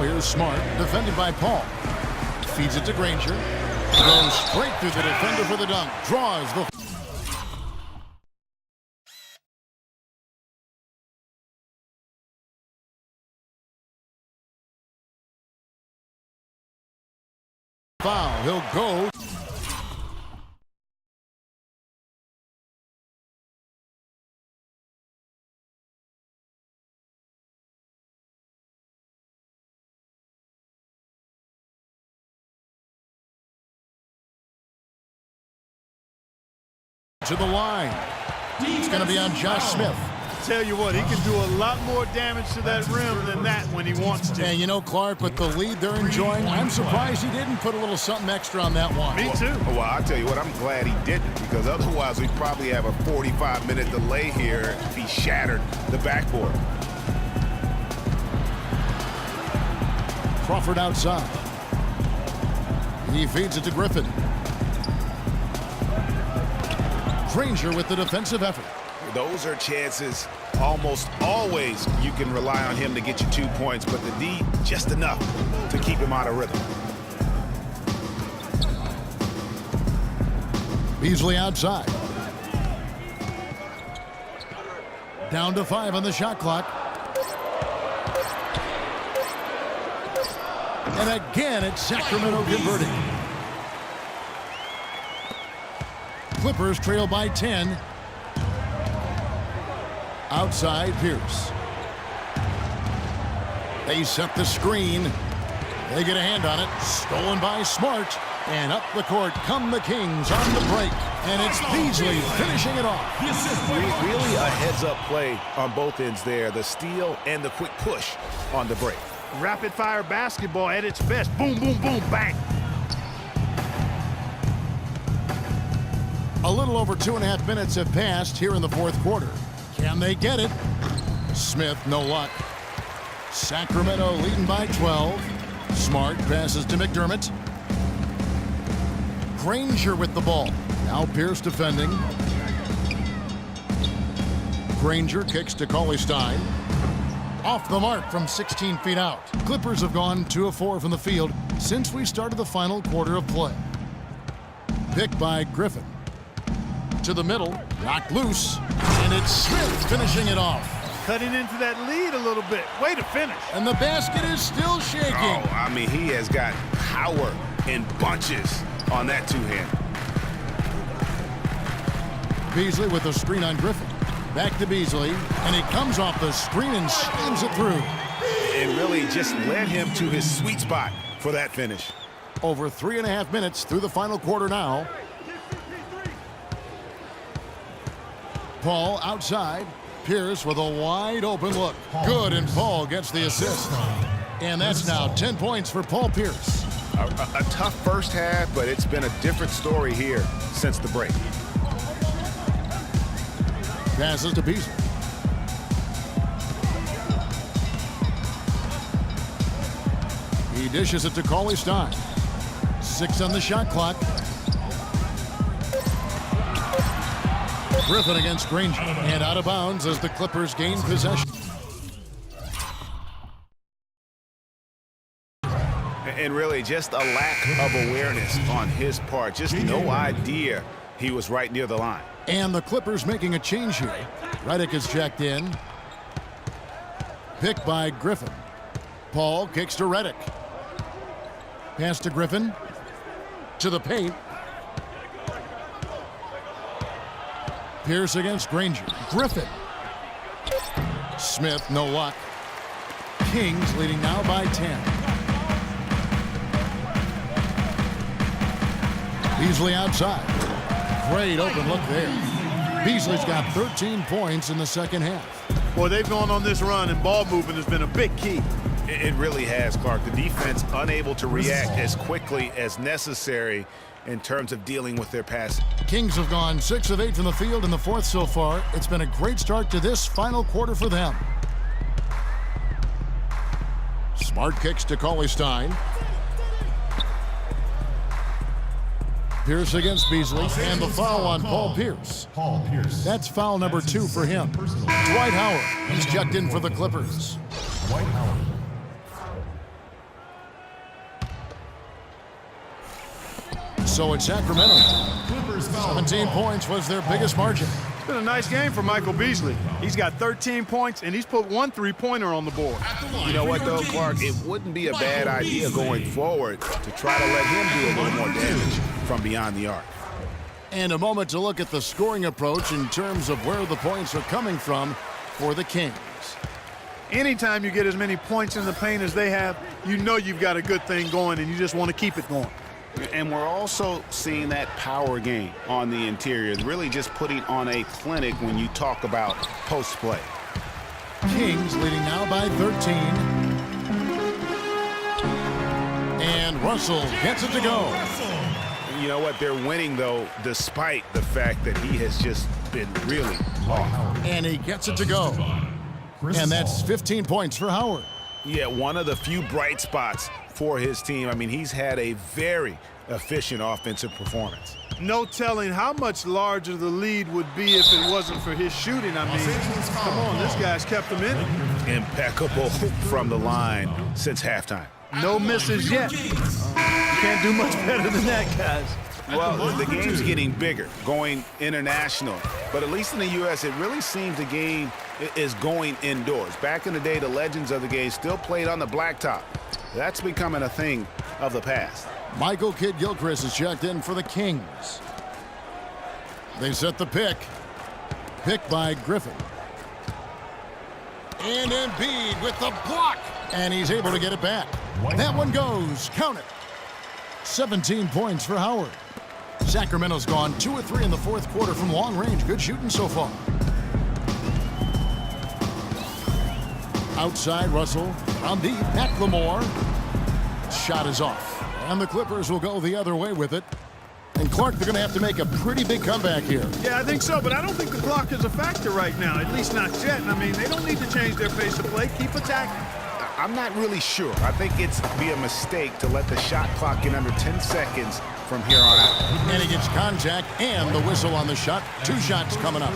here's Smart, defended by Paul. Feeds it to Granger. Goes straight through the defender for the dunk. Draws the foul. He'll go. To the line. It's going to be on Josh Smith. Tell you what, he can do a lot more damage to that rim than that when he wants to. And you know, Clark, with the lead they're enjoying, I'm surprised he didn't put a little something extra on that one. Me too. Well, I'll tell you what, I'm glad he didn't, because otherwise we'd probably have a 45-minute delay here if he shattered the backboard. Crawford outside. He feeds it to Griffin. Granger with the defensive effort. Those are chances almost always you can rely on him to get you 2 points, but the D just enough to keep him out of rhythm. Beasley outside. Down to 5 on the shot clock. And again, it's Sacramento converting. Clippers trail by 10. Outside, Pierce. They set the screen. They get a hand on it. Stolen by Smart. And up the court come the Kings on the break. And it's Beasley finishing it off. Really a heads-up play on both ends there. The steal and the quick push on the break. Rapid-fire basketball at its best. Boom, boom, boom, bang. A little over 2.5 minutes have passed here in the fourth quarter. Can they get it? Smith, no luck. Sacramento leading by 12. Smart passes to McDermott. Granger with the ball. Now Pierce defending. Granger kicks to Cauley-Stein. Off the mark from 16 feet out. Clippers have gone 2 of 4 from the field since we started the final quarter of play. Picked by Griffin. To the middle, knocked loose, and it's Smith finishing it off. Cutting into that lead a little bit. Way to finish. And the basket is still shaking. Oh, I mean, he has got power in bunches on that two-hand. Beasley with a screen on Griffin. Back to Beasley, and he comes off the screen and slams it through. And really just led him to his sweet spot for that finish. Over 3.5 minutes through the final quarter now. Paul outside. Pierce with a wide open look. Good, and Paul gets the assist. And that's now 10 points for Paul Pierce. A tough first half, but it's been a different story here since the break. Passes to Beasley. He dishes it to Cauley-Stein. 6 on the shot clock. Griffin against Granger. And out of bounds as the Clippers gain possession. And really just a lack of awareness on his part. Just no idea he was right near the line. And the Clippers making a change here. Redick is checked in. Picked by Griffin. Paul kicks to Redick. Pass to Griffin. To the paint. Pierce against Granger. Griffin. Smith, no luck. Kings leading now by 10. Beasley outside. Great open look there. Beasley's got 13 points in the second half. Boy, they've gone on this run, and ball movement has been a big key. It really has, Clark. The defense unable to react as quickly as necessary in terms of dealing with their pass. Kings have gone 6 of 8 from the field in the fourth so far. It's been a great start to this final quarter for them. Smart kicks to Cauley-Stein. Pierce against Beasley, and the foul on Paul Pierce. That's foul number 2 for him. Dwight Howard, he's checked in for the Clippers. So it's Sacramento. 17 points was their biggest margin. It's been a nice game for Michael Beasley. He's got 13 points, and he's put 1 3-pointer on the board. You know what, though, Clark? It wouldn't be a bad idea going forward to try to let him do a little more damage from beyond the arc. And a moment to look at the scoring approach in terms of where the points are coming from for the Kings. Anytime you get as many points in the paint as they have, you know you've got a good thing going, and you just want to keep it going. And we're also seeing that power game on the interior, really just putting on a clinic when you talk about post play. Kings leading now by 13. And Russell gets it to go. You know what? They're winning, though, despite the fact that he has just been really off. And he gets it to go. And that's 15 points for Howard. Yeah, one of the few bright spots for his team. I mean, he's had a very efficient offensive performance. No telling how much larger the lead would be if it wasn't for his shooting. I mean, come on, this guy's kept them in it. Impeccable from the line since halftime. No misses yet. You can't do much better than that, guys. Well, the game's getting bigger, going international. But at least in the U.S., it really seems the game is going indoors. Back in the day, the legends of the game still played on the blacktop. That's becoming a thing of the past. Michael Kidd-Gilchrist is checked in for the Kings. They set the pick. Pick by Griffin. And Embiid with the block. And he's able to get it back. That one goes. Count it. 17 points for Howard. Sacramento's gone 2 of 3 in the fourth quarter from long range. Good shooting so far. Outside, Russell. On deep, McLemore. Shot is off. And the Clippers will go the other way with it. And Clark, they're going to have to make a pretty big comeback here. Yeah, I think so, but I don't think the clock is a factor right now, at least not yet. I mean, they don't need to change their pace of play. Keep attacking. I'm not really sure. I think it's be a mistake to let the shot clock get under 10 seconds from here on out. And he gets contact and the whistle on the shot. 2 shots coming up.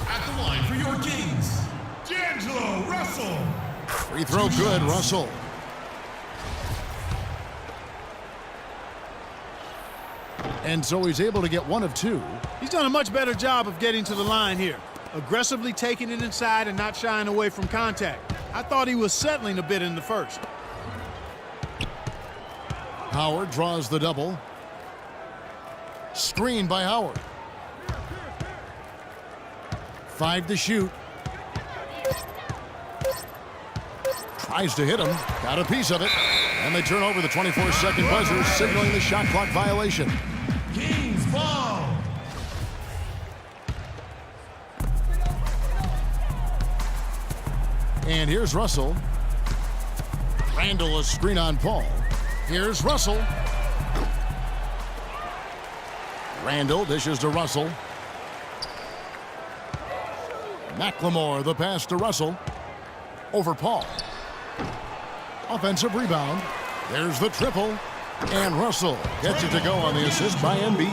At the line for your Kings, DeAndre Russell. Free throw good, Russell. And so he's able to get 1 of 2. He's done a much better job of getting to the line here. Aggressively taking it inside and not shying away from contact. I thought he was settling a bit in the first. Howard draws the double. Screen by Howard. 5 to shoot. Tries to hit him. Got a piece of it. And they turn over the 24-second buzzer, signaling the shot clock violation. Kings ball. And here's Russell. Randall a screen on Paul. Here's Russell. Randall dishes to Russell. McLemore the pass to Russell. Over Paul. Offensive rebound. There's the triple. And Russell gets it to go on the assist by Embiid.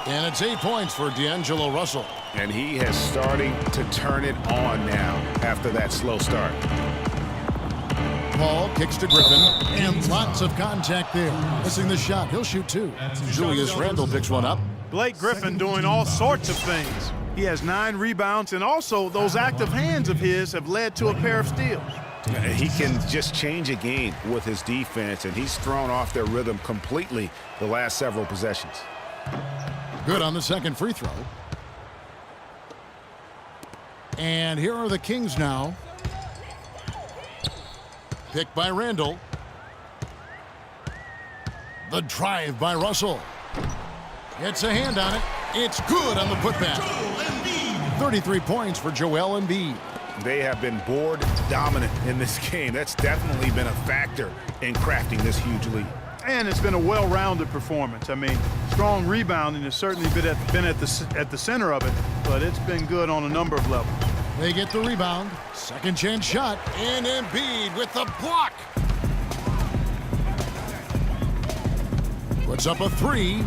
And it's 8 points for D'Angelo Russell. And he has starting to turn it on now after that slow start. Paul kicks to Griffin. And lots of contact there. Missing the shot. He'll shoot 2. Julius Randle picks one up. Blake Griffin doing all sorts of things. He has 9 rebounds, and also those active hands of his have led to a pair of steals. He can just change a game with his defense, and he's thrown off their rhythm completely the last several possessions. Good on the second free throw. And here are the Kings now. Picked by Randall. The drive by Russell. Gets a hand on it. It's good on the putback. 33 points for Joel Embiid. They have been board dominant in this game. That's definitely been a factor in crafting this huge lead. And it's been a well-rounded performance. I mean, strong rebounding has certainly been at the center of it, but it's been good on a number of levels. They get the rebound. Second chance shot. And Embiid with the block. Puts up a 3.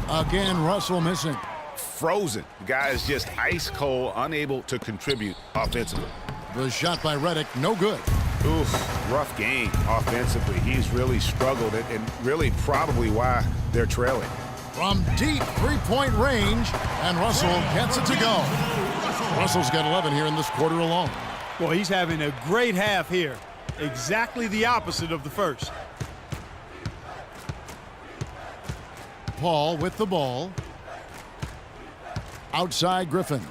Again, Russell missing. frozen. The guy is just ice cold, unable to contribute offensively. The shot by Redick, no good. Oof, rough game offensively. He's really struggled and really probably why they're trailing. From deep three-point range, and Russell gets it to go. Russell's got 11 here in this quarter alone. Boy, he's having a great half here. Exactly the opposite of the first. Paul with the ball. Outside Griffin.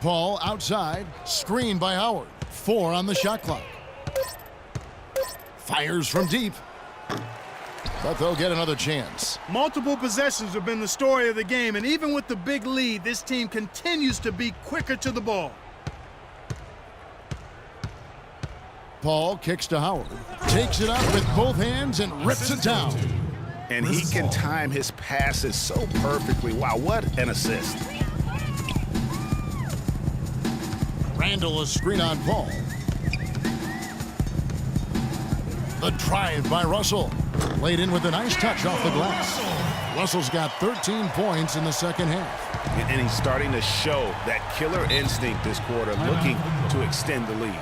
Paul outside. Screen by Howard. 4 on the shot clock. Fires from deep. But they'll get another chance. Multiple possessions have been the story of the game, and even with the big lead, this team continues to be quicker to the ball. Paul kicks to Howard. Takes it up with both hands and rips it down. And he can time his passes so perfectly. Wow, what an assist. Randall, a screen on Paul. The drive by Russell. Laid in with a nice touch off the glass. Russell's got 13 points in the second half. And he's starting to show that killer instinct this quarter, looking to extend the lead.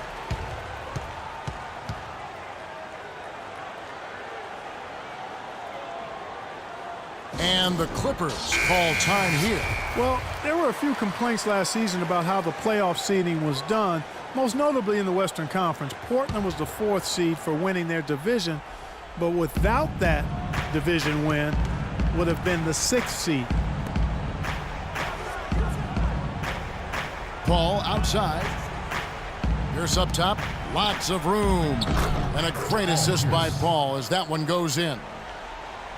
And the Clippers call time here. Well, there were a few complaints last season about how the playoff seeding was done, most notably in the Western Conference. Portland was the 4th seed for winning their division, but without that division win, would have been the 6th seed. Paul outside. Here's up top. Lots of room. And a great assist by Paul as that one goes in.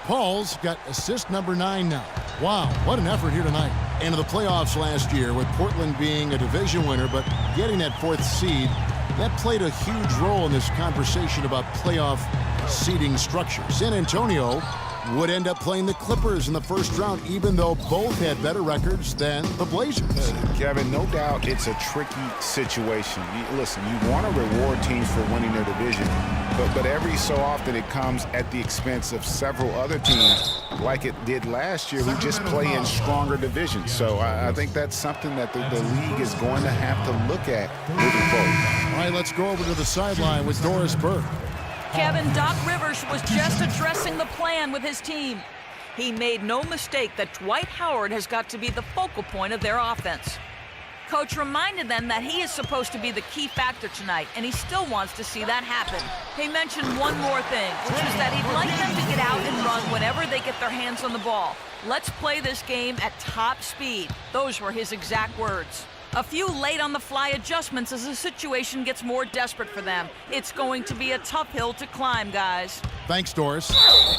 Paul's got assist number 9 now. Wow, what an effort here tonight. Into the playoffs last year with Portland being a division winner, but getting that 4th seed, that played a huge role in this conversation about playoff seeding structure. San Antonio would end up playing the Clippers in the first round, even though both had better records than the Blazers. Kevin, no doubt it's a tricky situation. Listen, you want to reward teams for winning their division, but every so often it comes at the expense of several other teams, like it did last year, who just play in stronger divisions. So I think that's something that the league is going to have to look at moving forward. All right, let's go over to the sideline with Doris Burke. Kevin, Doc Rivers was just addressing the plan with his team. He made no mistake that Dwight Howard has got to be the focal point of their offense. Coach reminded them that he is supposed to be the key factor tonight, and he still wants to see that happen. He mentioned one more thing, which is that he'd like them to get out and run whenever they get their hands on the ball. Let's play this game at top speed. Those were his exact words. A few late-on-the-fly adjustments as the situation gets more desperate for them. It's going to be a tough hill to climb, guys. Thanks, Doris.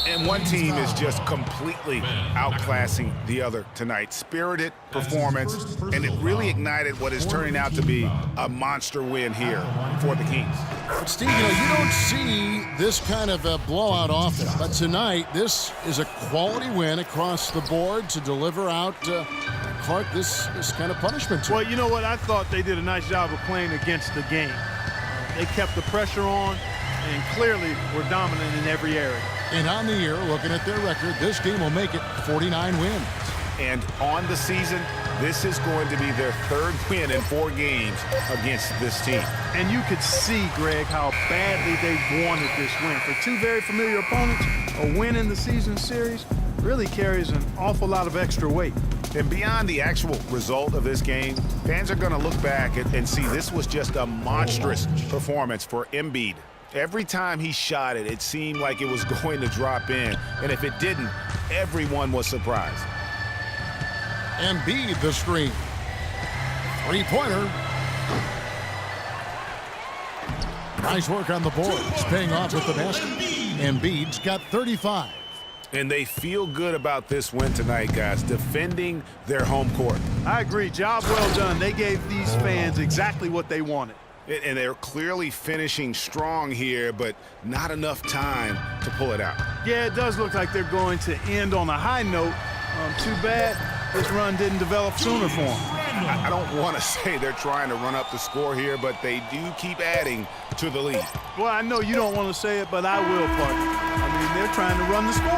And one team is just completely outclassing the other tonight. Spirited performance, and it really ignited what is turning out to be a monster win here for the Kings. But Steve, you don't see this kind of a blowout often. But tonight, this is a quality win across the board to deliver out Clark this kind of punishment to. Well, you know what? I thought they did a nice job of playing against the game. They kept the pressure on and clearly were dominant in every area. And on the year, looking at their record, this game will make it 49 wins. And on the season, this is going to be their 3rd win in 4 games against this team. And you could see, Greg, how badly they wanted this win. For 2 very familiar opponents, a win in the season series really carries an awful lot of extra weight. And beyond the actual result of this game, fans are going to look back and see this was just a monstrous performance for Embiid. Every time he shot it, it seemed like it was going to drop in. And if it didn't, everyone was surprised. Embiid the screen. 3-pointer. Nice work on the boards, paying off with the basket. Embiid's got 35. And they feel good about this win tonight, guys, defending their home court. I agree. Job well done. They gave these fans exactly what they wanted. And they're clearly finishing strong here, but not enough time to pull it out. Yeah, it does look like they're going to end on a high note. Too bad this run didn't develop sooner for them. I don't want to say they're trying to run up the score here, but they do keep adding to the lead. Well, I know you don't want to say it, but I will, partner. I mean, they're trying to run the score.